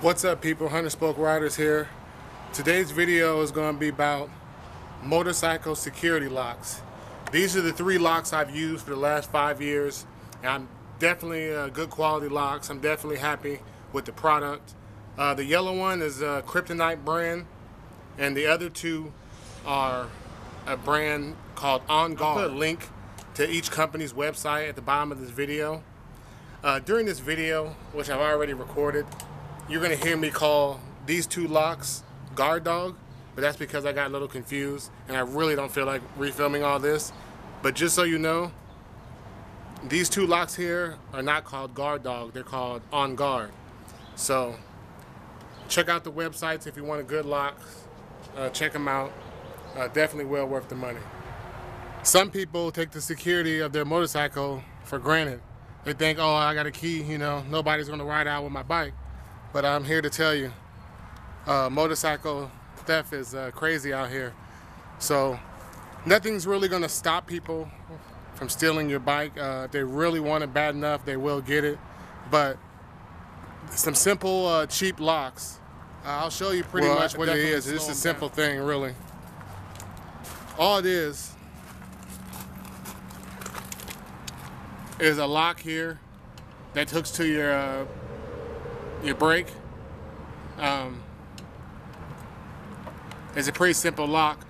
What's up, people? Hunter Spoke Riders here. Today's video is going to be about motorcycle security locks. These are the 3 locks I've used for the last 5 years, and I'm definitely good quality locks. I'm definitely happy with the product. The yellow one is a Kryptonite brand, and the other 2 are a brand called On Guard. I'll put a link to each company's website at the bottom of this video. During this video, which I've already recorded, you're going to hear me call these 2 locks Guard Dog, but that's because I got a little confused and I really don't feel like refilming all this. But just so you know, these 2 locks here are not called Guard Dog, they're called On Guard. So check out the websites if you want a good lock. Check them out. Definitely well worth the money. Some people take the security of their motorcycle for granted. They think, oh, I got a key, you know, nobody's going to ride out with my bike. But I'm here to tell you, motorcycle theft is crazy out here. So nothing's really going to stop people from stealing your bike. If they really want it bad enough, they will get it. But some simple, cheap locks. I'll show you pretty much what it is. It's a simple thing, really. All it is a lock here that hooks to your brake. It's a pretty simple lock.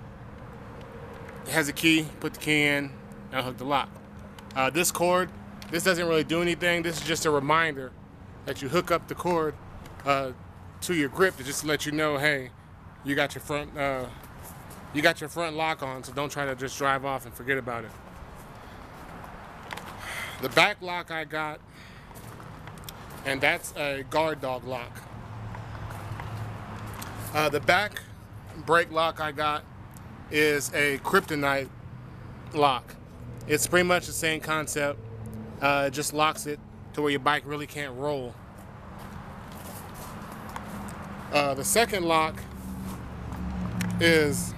It has a key, put the key in, and hook the lock. This cord, this doesn't really do anything. This is just a reminder that you hook up the cord to your grip to just let you know, hey, you got your front lock on, so don't try to just drive off and forget about it. The back lock I got, and that's a Guard Dog lock. The back brake lock I got is a Kryptonite lock. It's pretty much the same concept. It just locks it to where your bike really can't roll. The second lock is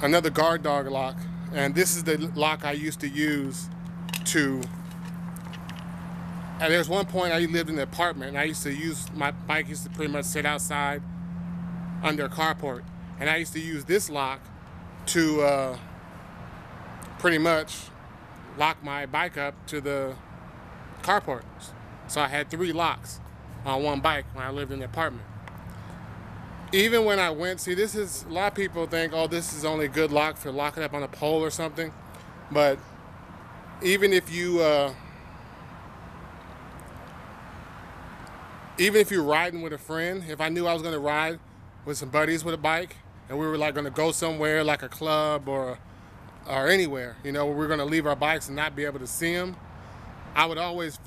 another Guard Dog lock, and this is the lock I used to use to. And there's one point I lived in an apartment, and I used to use my bike used to pretty much sit outside under a carport, and I used to use this lock to pretty much lock my bike up to the carport. So I had 3 locks on one bike when I lived in the apartment. Even when I went, see, this is, a lot of people think, oh, this is only a good lock for locking up on a pole or something. But even if you're riding with a friend, if I knew I was going to ride with some buddies with a bike, and we were like going to go somewhere like a club or anywhere, you know, where we're going to leave our bikes and not be able to see them, I would always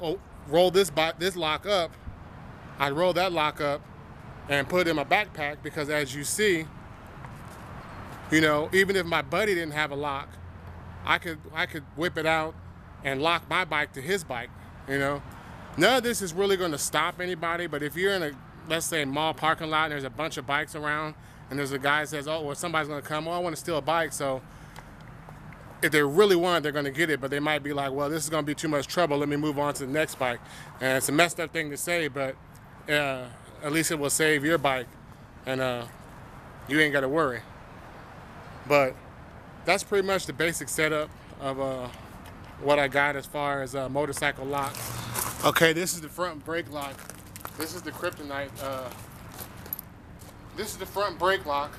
roll this lock up. I'd roll that lock up and put it in my backpack, because as you see, you know, even if my buddy didn't have a lock, I could whip it out and lock my bike to his bike, you know. None of this is really going to stop anybody, but if you're in a, let's say, mall parking lot and there's a bunch of bikes around, and there's a guy that says, oh, well, somebody's going to come, oh, I want to steal a bike, so if they really want it, they're going to get it, but they might be like, well, this is going to be too much trouble, let me move on to the next bike. And it's a messed up thing to say, but at least it will save your bike, and you ain't got to worry. But that's pretty much the basic setup of what I got as far as motorcycle locks. Okay, this is the front brake lock. This is the Kryptonite. This is the front brake lock.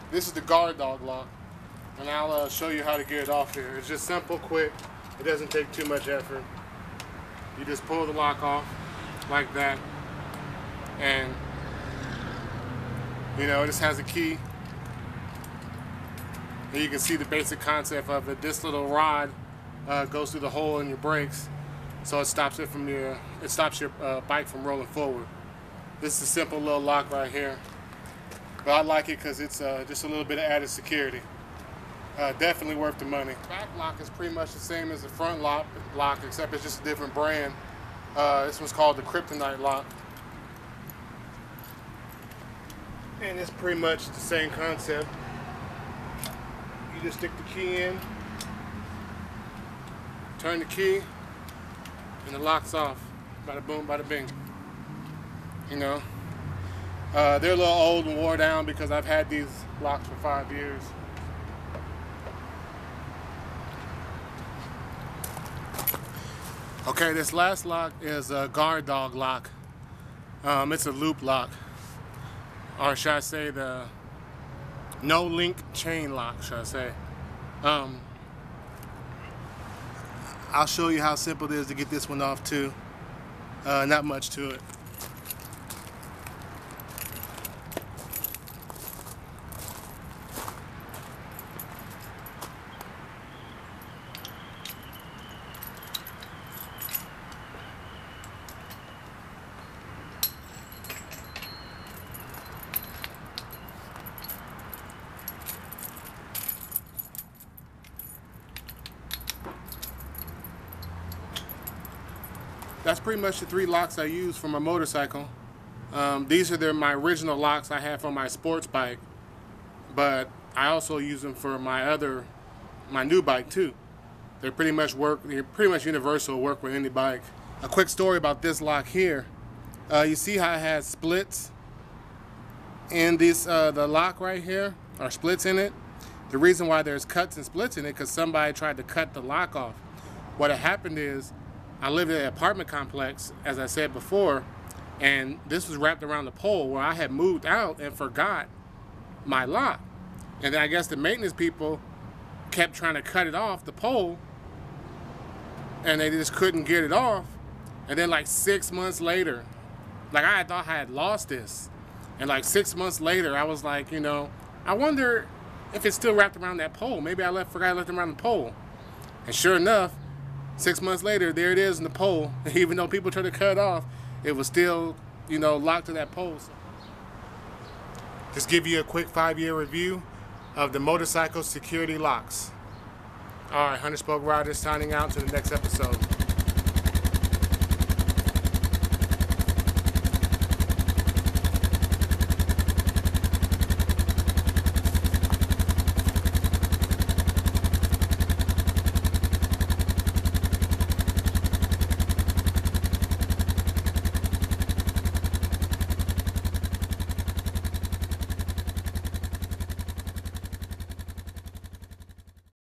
This is the Guard Dog lock. And I'll show you how to get it off here. It's just simple, quick. It doesn't take too much effort. You just pull the lock off like that. And, you know, this has a key. And you can see the basic concept of it. This little rod goes through the hole in your brakes, so it stops it from your bike from rolling forward. This is a simple little lock right here, but I like it because it's just a little bit of added security. Definitely worth the money. Back lock is pretty much the same as the front lock, except it's just a different brand. This one's called the Kryptonite lock. And it's pretty much the same concept. You just stick the key in, turn the key, and it locks off. Bada boom, bada bing. You know, they're a little old and wore down because I've had these locks for 5 years. Okay, this last lock is a guard dog lock. It's a loop lock, or should I say the no link chain lock, should I say. I'll show you how simple it is to get this one off too. Not much to it. That's pretty much the 3 locks I use for my motorcycle. These are my original locks I have for my sports bike, but I also use them for my new bike too. They're pretty much universal, work with any bike. A quick story about this lock here. You see how it has splits in this the lock right here, or splits in it? The reason why there's cuts and splits in it because somebody tried to cut the lock off. What had happened is, I lived in an apartment complex, as I said before, and this was wrapped around the pole where I had moved out and forgot my lock. And then I guess the maintenance people kept trying to cut it off the pole, and they just couldn't get it off. And then like 6 months later, like I thought I had lost this. And like 6 months later, I was like, you know, I wonder if it's still wrapped around that pole. Maybe I forgot I left it around the pole. And sure enough, 6 months later, there it is in the pole. Even though people tried to cut it off, it was still, you know, locked to that pole. Just give you a quick 5-year review of the motorcycle security locks. All right, Hunter Spoke Riders signing out to the next episode.